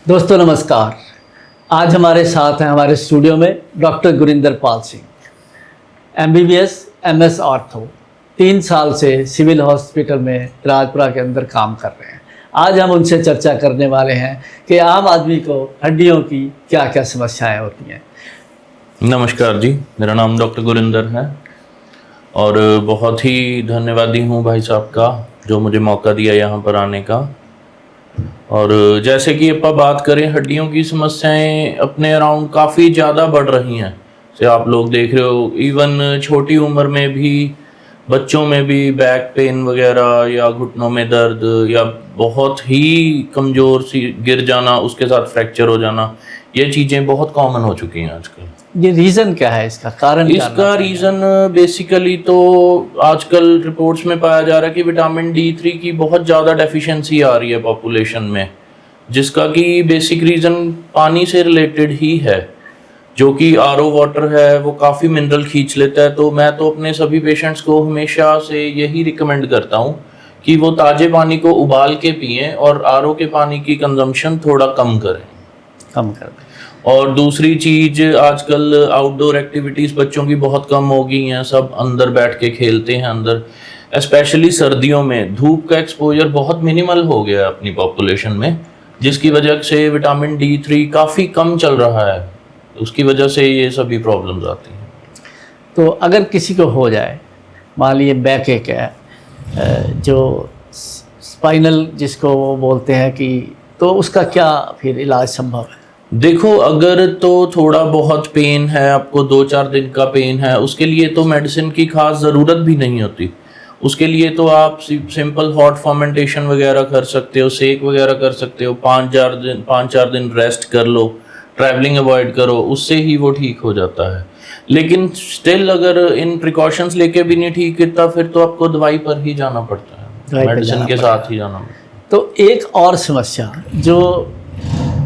दोस्तों नमस्कार। आज हमारे साथ हैं हमारे स्टूडियो में doctor Gurinder Pal Singh, MBBS MS ortho, 3 साल से सिविल हॉस्पिटल में राजपुरा के अंदर काम कर रहे हैं। आज हम उनसे चर्चा करने वाले हैं कि आम आदमी को हड्डियों की क्या क्या समस्याएं होती हैं। नमस्कार जी, मेरा नाम डॉक्टर गुरिंदर है और बहुत ही धन्यवादी हूँ भाई साहब का जो मुझे मौका दिया यहाँ पर आने का। और जैसे कि अपन बात करें, हड्डियों की समस्याएं अपने अराउंड काफ़ी ज़्यादा बढ़ रही हैं। से आप लोग देख रहे हो, इवन छोटी उम्र में भी बच्चों में भी बैक पेन वगैरह या घुटनों में दर्द या बहुत ही कमज़ोर सी गिर जाना, उसके साथ फ्रैक्चर हो जाना, ये चीज़ें बहुत कॉमन हो चुकी हैं आजकल। ये रीज़न क्या है, इसका कारण? इसका रीज़न बेसिकली तो आजकल रिपोर्ट्स में पाया जा रहा है कि विटामिन D3 की बहुत ज़्यादा डेफिशिएंसी आ रही है पॉपुलेशन में, जिसका कि बेसिक रीज़न पानी से रिलेटेड ही है, जो कि RO वाटर है वो काफ़ी मिनरल खींच लेता है। तो मैं तो अपने सभी पेशेंट्स को हमेशा से यही रिकमेंड करता हूँ कि वो ताज़े पानी को उबाल के पिएँ और RO के पानी की कंजम्पशन थोड़ा कम करें। और दूसरी चीज़, आजकल आउटडोर एक्टिविटीज़ बच्चों की बहुत कम हो गई हैं, सब अंदर बैठ के खेलते हैं अंदर। स्पेशली सर्दियों में धूप का एक्सपोजर बहुत मिनिमल हो गया है अपनी पॉपुलेशन में, जिसकी वजह से विटामिन D3 काफ़ी कम चल रहा है, उसकी वजह से ये सभी प्रॉब्लम्स आती हैं। तो अगर किसी को हो जाए, मान लीजिए बैक एक है, जो स्पाइनल जिसको वो बोलते हैं, कि तो उसका क्या फिर इलाज संभव है? देखो, अगर तो थोड़ा बहुत पेन है, आपको 2-4 दिन का पेन है, उसके लिए तो मेडिसिन की खास ज़रूरत भी नहीं होती। उसके लिए तो आप सिंपल हॉट फर्मेंटेशन वगैरह कर सकते हो, सेक वगैरह कर सकते हो, 5-4 दिन रेस्ट कर लो, ट्रैवलिंग अवॉइड करो, उससे ही वो ठीक हो जाता है। लेकिन स्टिल अगर इन प्रिकॉशंस लेके भी नहीं ठीक होता, फिर तो आपको दवाई पर ही जाना पड़ता है, मेडिसिन के साथ ही जाना पड़ता है। तो एक और समस्या जो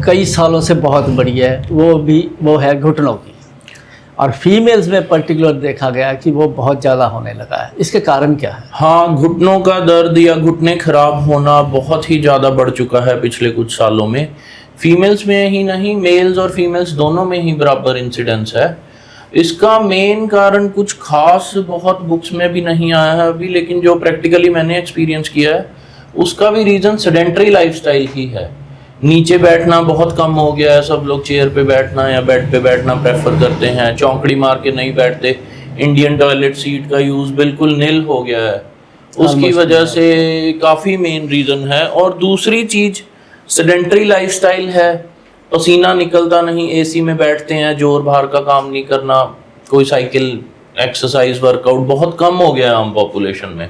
कई सालों से बहुत बड़ी है, वो है घुटनों की, और फीमेल्स में पर्टिकुलर देखा गया कि वो बहुत ज़्यादा होने लगा है। इसके कारण क्या है? हाँ, घुटनों का दर्द या घुटने खराब होना बहुत ही ज़्यादा बढ़ चुका है पिछले कुछ सालों में। फीमेल्स में ही नहीं, मेल्स और फीमेल्स दोनों में ही बराबर इंसिडेंस है। इसका मेन कारण कुछ खास बहुत बुक्स में भी नहीं आया है अभी, लेकिन जो प्रैक्टिकली मैंने एक्सपीरियंस किया है उसका भी रीज़न सेडेंटरी लाइफस्टाइल ही है। नीचे बैठना बहुत कम हो गया है, सब लोग चेयर पे बैठना या बेड पे बैठना प्रेफर करते हैं, चौंकड़ी मार के नहीं बैठते। इंडियन टॉयलेट सीट का यूज़ बिल्कुल निल हो गया है, उसकी वजह से काफ़ी मेन रीज़न है। और दूसरी चीज़ सेडेंटरी लाइफस्टाइल है, पसीना निकलता नहीं, AC में बैठते हैं, जोर भार का काम नहीं करना, कोई साइकिल एक्सरसाइज वर्कआउट बहुत कम हो गया है आम पॉपुलेशन में।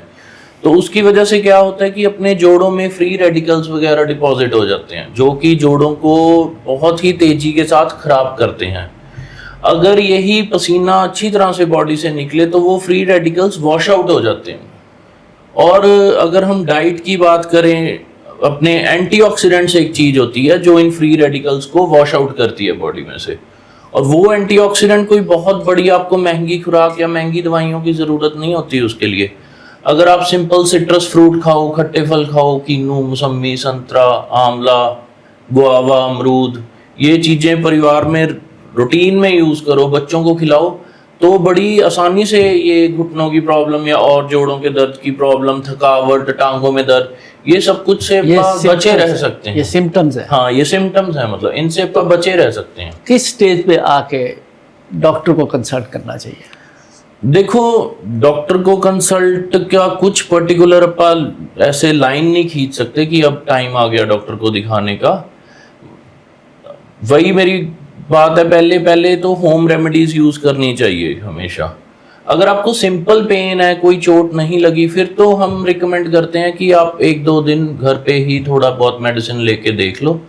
तो उसकी वजह से क्या होता है कि अपने जोड़ों में फ्री रेडिकल्स वगैरह डिपॉजिट हो जाते हैं, जो कि जोड़ों को बहुत ही तेजी के साथ खराब करते हैं। अगर यही पसीना अच्छी तरह से बॉडी से निकले तो वो फ्री रेडिकल्स वॉश आउट हो जाते हैं। और अगर हम डाइट की बात करें, अपने एंटीऑक्सीडेंट्स एक चीज़ होती है जो इन फ्री रेडिकल्स को वॉश आउट करती है बॉडी में से, और वो एंटीऑक्सीडेंट कोई बहुत बड़ी आपको महंगी खुराक या महंगी दवाइयों की ज़रूरत नहीं होती उसके लिए। अगर आप सिंपल सिट्रस फ्रूट खाओ, खट्टे फल खाओ, कीनू, मौसम्मी, संतरा, आंवला, गुआवा, अमरूद, ये चीज़ें परिवार में रूटीन में यूज़ करो, बच्चों को खिलाओ, तो बड़ी आसानी से ये घुटनों की प्रॉब्लम या और जोड़ों के दर्द की प्रॉब्लम, थकावट, टांगों में दर्द, ये सब कुछ से बचे रह सकते हैं। ये सिम्टम्स है। हाँ, ये सिम्टम्स हैं, मतलब इनसे बचे रह सकते हैं। किस स्टेज पे आके डॉक्टर को कंसल्ट करना चाहिए? देखो, डॉक्टर को कंसल्ट क्या कुछ पर्टिकुलर अपन ऐसे लाइन नहीं खींच सकते कि अब टाइम आ गया डॉक्टर को दिखाने का। वही मेरी बात है, पहले तो होम रेमेडीज यूज करनी चाहिए हमेशा। अगर आपको सिंपल पेन है, कोई चोट नहीं लगी, फिर तो हम रिकमेंड करते हैं कि आप 1-2 दिन घर पे ही थोड़ा बहुत मेडिसिन लेके देख लो,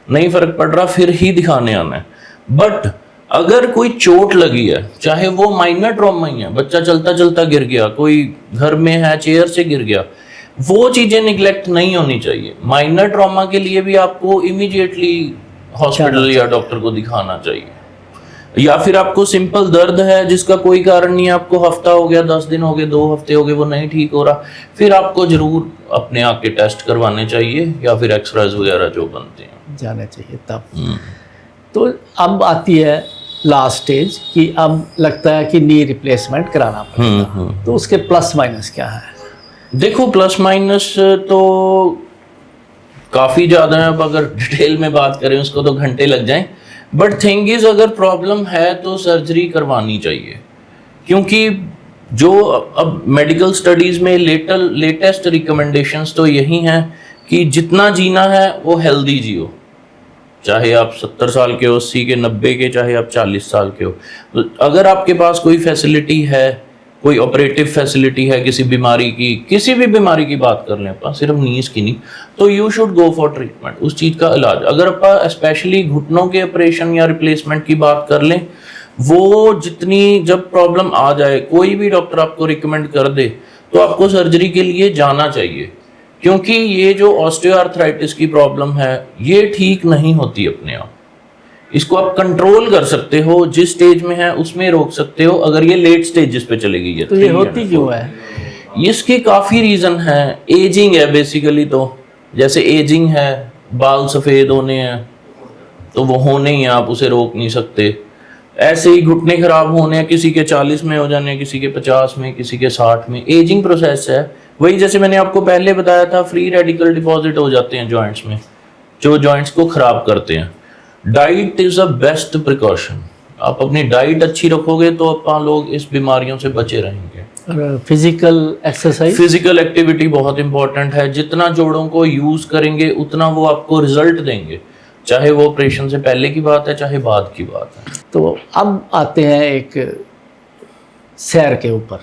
नहीं फर्क पड़ रहा फिर ही दिखाने आना है। बट अगर कोई चोट लगी है, चाहे वो माइनर ट्रॉमा ही है, बच्चा चलता चलता गिर गया, कोई घर में है चेयर से गिर गया, वो चीज़ें निगलेक्ट नहीं होनी चाहिए। माइनर ट्रॉमा के लिए भी आपको इमीडिएटली हॉस्पिटल या डॉक्टर को दिखाना चाहिए। या फिर आपको सिंपल दर्द है जिसका कोई कारण नहीं है, आपको हफ्ता हो गया, 10 दिन हो गए, 2 हफ्ते हो गए, वो नहीं ठीक हो रहा, फिर आपको जरूर अपने आके टेस्ट करवाने चाहिए या फिर एक्सरेज वगैरह जो बनते हैं। जाना चाहिए तब। तो अब आती है लास्ट स्टेज कि अब लगता है कि नी रिप्लेसमेंट कराना पड़ेगा, तो उसके प्लस माइनस क्या है? देखो प्लस माइनस तो काफ़ी ज़्यादा है, अब अगर डिटेल में बात करें उसको तो घंटे लग जाएं, बट थिंग इज अगर प्रॉब्लम है तो सर्जरी करवानी चाहिए, क्योंकि जो अब मेडिकल स्टडीज़ में लेटेस्ट रिकमेंडेशंस तो यही हैं कि जितना जीना है वो हेल्दी जियो, चाहे आप 70 साल के हो, 80 के, 90 के, चाहे आप 40 साल के हो। तो अगर आपके पास कोई फैसिलिटी है, कोई ऑपरेटिव फैसिलिटी है किसी बीमारी की, किसी भी बीमारी की बात कर लें अपन, सिर्फ नीज की नहीं, तो you should go for treatment, उस चीज़ का इलाज। अगर अपन स्पेशली घुटनों के ऑपरेशन या रिप्लेसमेंट की बात कर लें, वो जितनी जब प्रॉब्लम आ जाए, कोई भी डॉक्टर आपको रिकमेंड कर दे तो आपको सर्जरी के लिए जाना चाहिए, क्योंकि ये जो ऑस्टियोआर्थराइटिस की प्रॉब्लम है ये ठीक नहीं होती अपने आप। इसको आप कंट्रोल कर सकते हो, जिस स्टेज में है उसमें रोक सकते हो। अगर ये लेट स्टेजेस पे चली गई है तो ये होती क्यों है? इसके काफ़ी रीज़न है। एजिंग है बेसिकली, तो जैसे एजिंग है, बाल सफ़ेद होने हैं तो वो होने ही हैं, आप उसे रोक नहीं सकते। ऐसे ही घुटने खराब होने हैं, किसी के 40 में हो जाने, किसी के 50 में, किसी के 60 में। एजिंग प्रोसेस है। वही जैसे मैंने आपको पहले बताया था, फ्री रेडिकल डिपॉजिट हो जाते हैं जॉइंट्स में, जो जॉइंट्स को खराब करते हैं। Diet is a best precaution. आप अपनी डाइट अच्छी रखोगे तो अपन लोग इस बीमारियों से बचे रहेंगे। और फिजिकल एक्सरसाइज, फिजिकल एक्टिविटी बहुत इंपॉर्टेंट है। जितना जोड़ों को यूज करेंगे उतना वो आपको रिजल्ट देंगे, चाहे वो ऑपरेशन से पहले की बात है चाहे बाद की बात है। तो अब आते हैं एक सैर के ऊपर,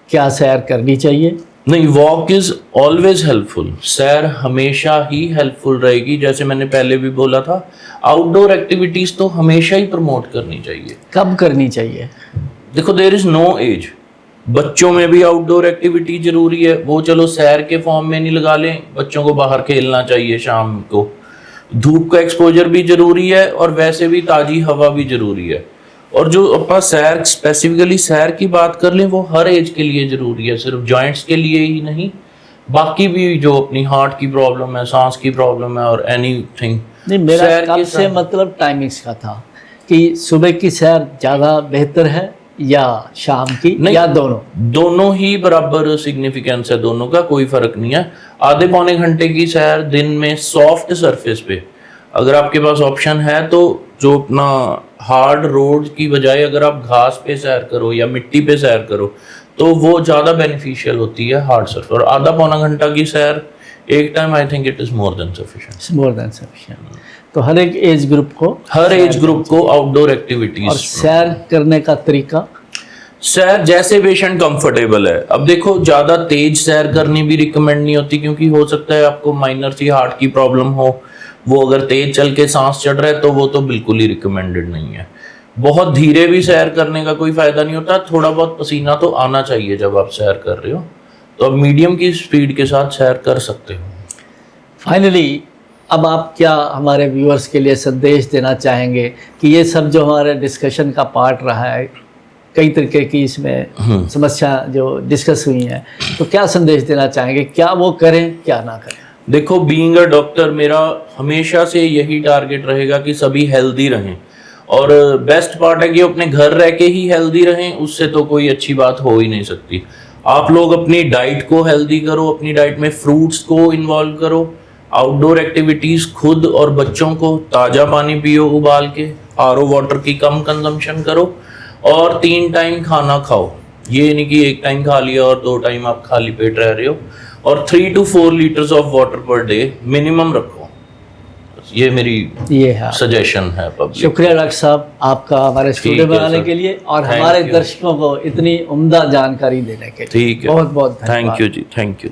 क्या सैर करनी चाहिए? नहीं, वॉक इज ऑलवेज हेल्पफुल। सैर हमेशा ही हेल्पफुल रहेगी। जैसे मैंने पहले भी बोला था, आउटडोर एक्टिविटीज तो हमेशा ही प्रमोट करनी चाहिए। कब करनी चाहिए? देखो, देयर इज नो एज। बच्चों में भी आउटडोर एक्टिविटी जरूरी है। वो चलो सैर के फॉर्म में नहीं लगा लें, बच्चों को बाहर खेलना चाहिए, शाम को धूप का एक्सपोजर भी जरूरी है, और वैसे भी ताजी हवा भी जरूरी है। और जो अपन सैर, स्पेसिफिकली सैर की बात कर लें, वो हर एज के लिए जरूरी है, सिर्फ जॉइंट्स के लिए ही नहीं, बाकी भी जो अपनी हार्ट की प्रॉब्लम है, सांस की प्रॉब्लम है, और एनीथिंग। नहीं, मेरा कब से मतलब टाइमिंग्स का था कि सुबह की सैर ज़्यादा बेहतर है या शाम की, या दोनों ही बराबर सिग्निफिकेंस है, दोनों का कोई फर्क नहीं है। आधे पौने घंटे की सैर दिन में सॉफ्ट सरफेस पे, अगर आपके पास ऑप्शन है तो, जो अपना हार्ड रोड की बजाय अगर आप घास पे सैर करो या मिट्टी पे सैर करो तो वो ज़्यादा बेनिफिशियल होती है हार्ड सरफेस। और आधा पौना घंटा की सैर एक time, I think it is more than sufficient. तो हर एक एज ग्रुप को आउटडोर एक्टिविटीज। और सैर करने का तरीका, सैर जैसे पेशेंट कंफर्टेबल है। अब देखो, ज़्यादा तेज सैर करनी भी रिकमेंड नहीं होती, क्योंकि हो सकता है आपको माइनर सी हार्ट की प्रॉब्लम हो, वो अगर तेज चल के सांस चढ़ रहा है तो वो तो बिल्कुल ही रिकमेंडेड नहीं है। बहुत धीरे भी सैर करने का कोई फायदा नहीं होता, थोड़ा बहुत पसीना तो आना चाहिए जब आप सैर कर रहे हो, तो आप मीडियम की स्पीड के साथ सैर कर सकते हो। फाइनली अब आप क्या हमारे व्यूअर्स के लिए संदेश देना चाहेंगे कि ये सब जो हमारे डिस्कशन का पार्ट रहा है, कई तरीके की इसमें समस्या जो डिस्कस हुई हैं, तो क्या संदेश देना चाहेंगे? क्या वो करें, क्या ना करें? देखो, बीइंग अ डॉक्टर मेरा हमेशा से यही टारगेट रहेगा कि सभी हेल्दी रहें, और बेस्ट पार्ट है कि अपने घर रह के ही हेल्दी रहें, उससे तो कोई अच्छी बात हो ही नहीं सकती। आप लोग अपनी डाइट को हेल्दी करो, अपनी डाइट में फ्रूट्स को इन्वॉल्व करो, आउटडोर एक्टिविटीज़ खुद और बच्चों को, ताज़ा पानी पियो उबाल के, आरओ वाटर की कम कंजम्पशन करो, और 3 टाइम खाना खाओ। ये नहीं कि 1 टाइम खा लिया और 2 टाइम आप खाली पेट रह रहे हो, और 3 to 4 litres of water per day minimum रखो। ये मेरी सजेशन है पब्लिक। शुक्रिया डॉक्टर साहब आपका हमारे स्टूडियो में आने के लिए, और हमारे दर्शकों को इतनी उम्दा जानकारी देने के लिए। ठीक है, बहुत बहुत थैंक यू जी, थैंक यू।